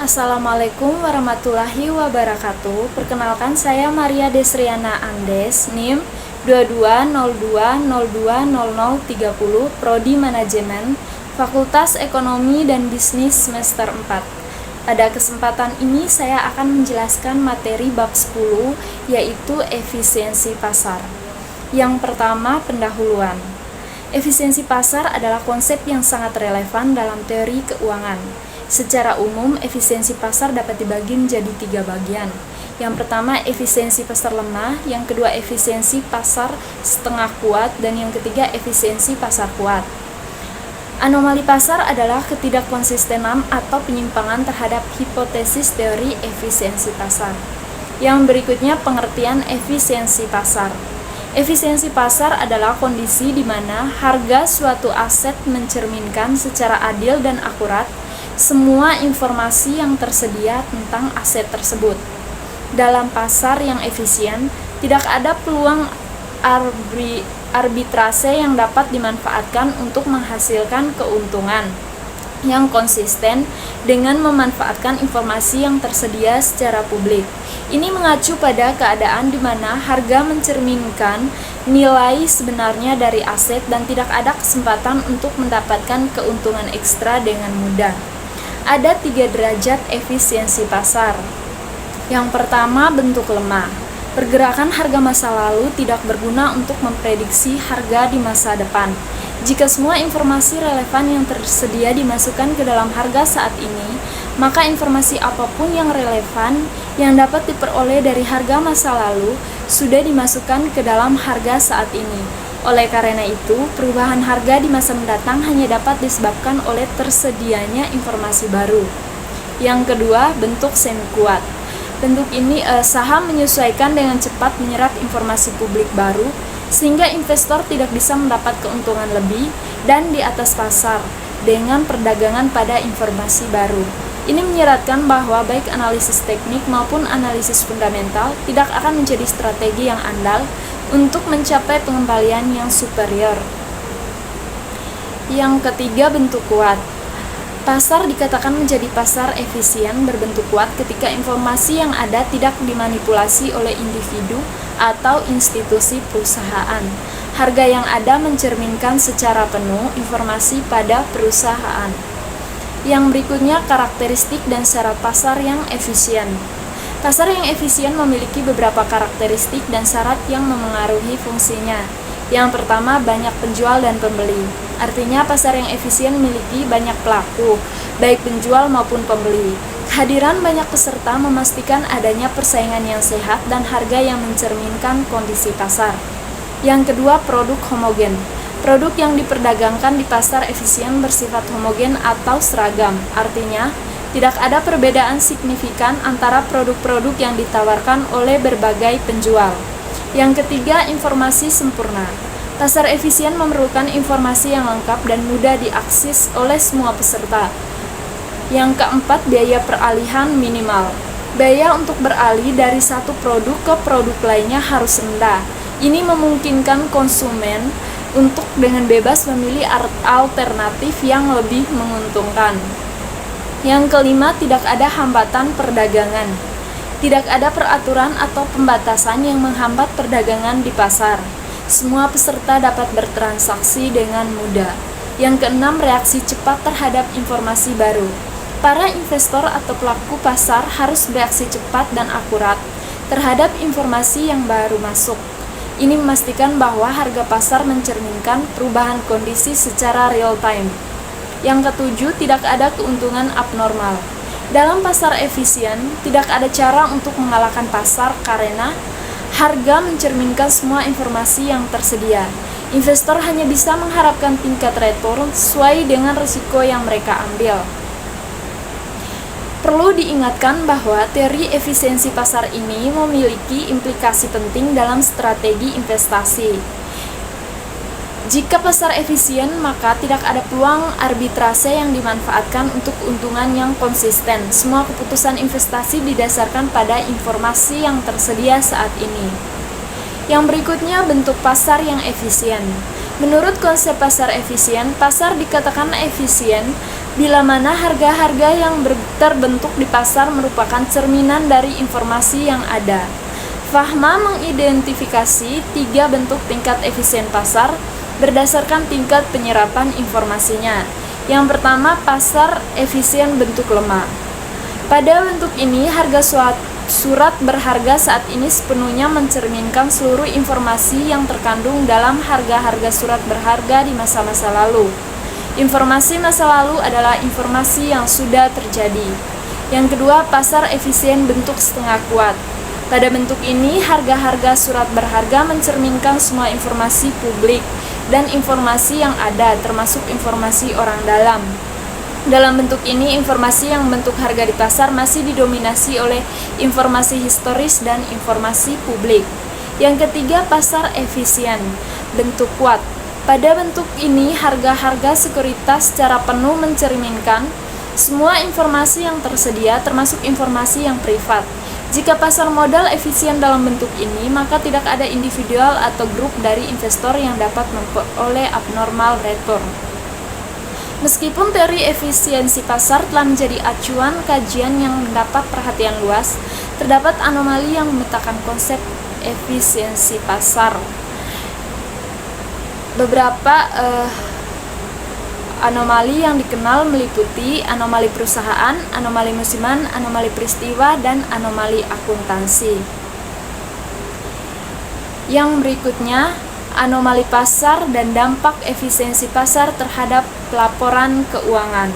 Assalamualaikum warahmatullahi wabarakatuh. Perkenalkan, saya Maria Desriana Andes, NIM 2202020030, Prodi Manajemen, Fakultas Ekonomi dan Bisnis semester 4. Pada kesempatan ini saya akan menjelaskan materi bab 10, yaitu efisiensi pasar. Yang pertama, pendahuluan. Efisiensi pasar adalah konsep yang sangat relevan dalam teori keuangan. Secara umum, efisiensi pasar dapat dibagi menjadi 3 bagian. Yang pertama, efisiensi pasar lemah, yang kedua, efisiensi pasar setengah kuat, dan yang ketiga, efisiensi pasar kuat. Anomali pasar adalah ketidakkonsistenan atau penyimpangan terhadap hipotesis teori efisiensi pasar. Yang berikutnya, pengertian efisiensi pasar. Efisiensi pasar adalah kondisi di mana harga suatu aset mencerminkan secara adil dan akurat semua informasi yang tersedia tentang aset tersebut. Dalam pasar yang efisien, tidak ada peluang arbitrase yang dapat dimanfaatkan untuk menghasilkan keuntungan yang konsisten dengan memanfaatkan informasi yang tersedia secara publik. Ini mengacu pada keadaan di mana harga mencerminkan nilai sebenarnya dari aset dan tidak ada kesempatan untuk mendapatkan keuntungan ekstra dengan mudah. Ada 3 derajat efisiensi pasar. Yang pertama, bentuk lemah. Pergerakan harga masa lalu tidak berguna untuk memprediksi harga di masa depan. Jika semua informasi relevan yang tersedia dimasukkan ke dalam harga saat ini, maka informasi apapun yang relevan yang dapat diperoleh dari harga masa lalu sudah dimasukkan ke dalam harga saat ini. Oleh karena itu, perubahan harga di masa mendatang hanya dapat disebabkan oleh tersedianya informasi baru. Yang kedua, bentuk semi kuat. Bentuk ini saham menyesuaikan dengan cepat menyerap informasi publik baru, sehingga investor tidak bisa mendapat keuntungan lebih dan di atas pasar dengan perdagangan pada informasi baru. Ini menyeratkan bahwa baik analisis teknik maupun analisis fundamental tidak akan menjadi strategi yang andal untuk mencapai pengembalian yang superior. Yang ketiga, bentuk kuat. Pasar dikatakan menjadi pasar efisien berbentuk kuat ketika informasi yang ada tidak dimanipulasi oleh individu atau institusi perusahaan. Harga yang ada mencerminkan secara penuh informasi pada perusahaan. Yang berikutnya, karakteristik dan syarat pasar yang efisien. Pasar yang efisien memiliki beberapa karakteristik dan syarat yang memengaruhi fungsinya. Yang pertama, banyak penjual dan pembeli. Artinya, pasar yang efisien memiliki banyak pelaku, baik penjual maupun pembeli. Kehadiran banyak peserta memastikan adanya persaingan yang sehat dan harga yang mencerminkan kondisi pasar. Yang kedua, produk homogen. Produk yang diperdagangkan di pasar efisien bersifat homogen atau seragam. Artinya, tidak ada perbedaan signifikan antara produk-produk yang ditawarkan oleh berbagai penjual. Yang ketiga, informasi sempurna. Pasar efisien memerlukan informasi yang lengkap dan mudah diakses oleh semua peserta. Yang keempat, biaya peralihan minimal. Biaya untuk beralih dari satu produk ke produk lainnya harus rendah. Ini memungkinkan konsumen untuk dengan bebas memilih alternatif yang lebih menguntungkan. Yang kelima, tidak ada hambatan perdagangan. Tidak ada peraturan atau pembatasan yang menghambat perdagangan di pasar. Semua peserta dapat bertransaksi dengan mudah. Yang keenam, reaksi cepat terhadap informasi baru. Para investor atau pelaku pasar harus bereaksi cepat dan akurat terhadap informasi yang baru masuk. Ini memastikan bahwa harga pasar mencerminkan perubahan kondisi secara real time. Yang ketujuh, tidak ada keuntungan abnormal. Dalam pasar efisien, tidak ada cara untuk mengalahkan pasar karena harga mencerminkan semua informasi yang tersedia. Investor hanya bisa mengharapkan tingkat return sesuai dengan risiko yang mereka ambil. Perlu diingatkan bahwa teori efisiensi pasar ini memiliki implikasi penting dalam strategi investasi. Jika pasar efisien, maka tidak ada peluang arbitrase yang dimanfaatkan untuk keuntungan yang konsisten. Semua keputusan investasi didasarkan pada informasi yang tersedia saat ini. Yang berikutnya, bentuk pasar yang efisien. Menurut konsep pasar efisien, pasar dikatakan efisien bila mana harga-harga yang terbentuk di pasar merupakan cerminan dari informasi yang ada. Fahma mengidentifikasi 3 bentuk tingkat efisien pasar berdasarkan tingkat penyerapan informasinya. Yang pertama, pasar efisien bentuk lemah. Pada bentuk ini, harga surat berharga saat ini sepenuhnya mencerminkan seluruh informasi yang terkandung dalam harga-harga surat berharga di masa-masa lalu. Informasi masa lalu adalah informasi yang sudah terjadi. Yang kedua, pasar efisien bentuk setengah kuat. Pada bentuk ini, harga-harga surat berharga mencerminkan semua informasi publik dan informasi yang ada, termasuk informasi orang dalam. Dalam bentuk ini, informasi yang bentuk harga di pasar masih didominasi oleh informasi historis dan informasi publik. Yang ketiga, pasar efisien bentuk kuat. Pada bentuk ini, harga-harga sekuritas secara penuh mencerminkan semua informasi yang tersedia, termasuk informasi yang privat. Jika pasar modal efisien dalam bentuk ini, maka tidak ada individual atau grup dari investor yang dapat memperoleh abnormal return. Meskipun teori efisiensi pasar telah menjadi acuan kajian yang mendapat perhatian luas, terdapat anomali yang memetakan konsep efisiensi pasar. Beberapa anomali yang dikenal meliputi anomali perusahaan, anomali musiman, anomali peristiwa, dan anomali akuntansi. Yang berikutnya, anomali pasar dan dampak efisiensi pasar terhadap pelaporan keuangan.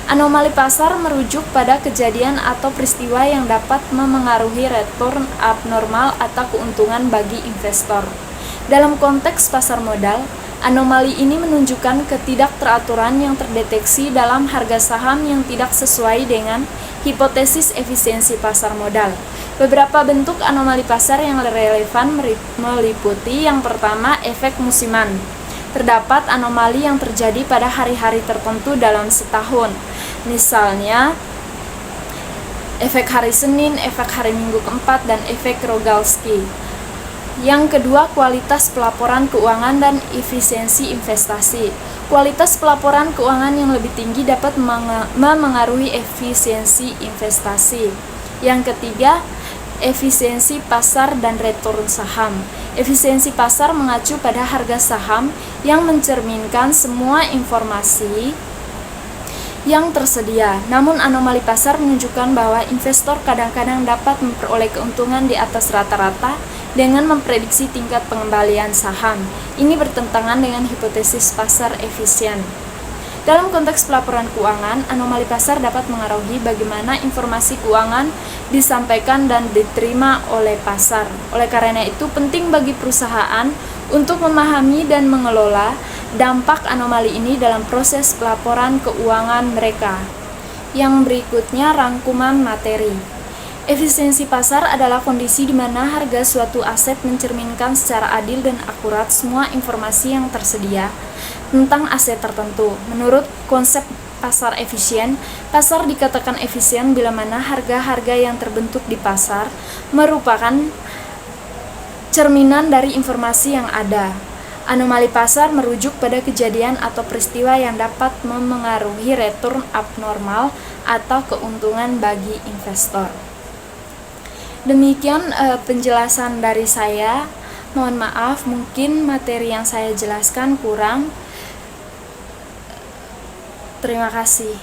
Anomali pasar merujuk pada kejadian atau peristiwa yang dapat memengaruhi return abnormal atau keuntungan bagi investor. Dalam konteks pasar modal, anomali ini menunjukkan ketidakteraturan yang terdeteksi dalam harga saham yang tidak sesuai dengan hipotesis efisiensi pasar modal. Beberapa bentuk anomali pasar yang relevan meliputi yang pertama, efek musiman. Terdapat anomali yang terjadi pada hari-hari tertentu dalam setahun. Misalnya, efek hari Senin, efek hari Minggu keempat, dan efek Rogalski. Yang kedua, kualitas pelaporan keuangan dan efisiensi investasi. Kualitas pelaporan keuangan yang lebih tinggi dapat memengaruhi efisiensi investasi. Yang ketiga, efisiensi pasar dan return saham. Efisiensi pasar mengacu pada harga saham yang mencerminkan semua informasi yang tersedia. Namun anomali pasar menunjukkan bahwa investor kadang-kadang dapat memperoleh keuntungan di atas rata-rata dengan memprediksi tingkat pengembalian saham. Ini bertentangan dengan hipotesis pasar efisien. Dalam konteks pelaporan keuangan, anomali pasar dapat mengaruhi bagaimana informasi keuangan disampaikan dan diterima oleh pasar. Oleh karena itu, penting bagi perusahaan untuk memahami dan mengelola dampak anomali ini dalam proses pelaporan keuangan mereka. Yang berikutnya, rangkuman materi. Efisiensi pasar adalah kondisi di mana harga suatu aset mencerminkan secara adil dan akurat semua informasi yang tersedia tentang aset tertentu. Menurut konsep pasar efisien, pasar dikatakan efisien bila mana harga-harga yang terbentuk di pasar merupakan cerminan dari informasi yang ada. Anomali pasar merujuk pada kejadian atau peristiwa yang dapat memengaruhi return abnormal atau keuntungan bagi investor. Demikian penjelasan dari saya. Mohon maaf, mungkin materi yang saya jelaskan kurang. Terima kasih.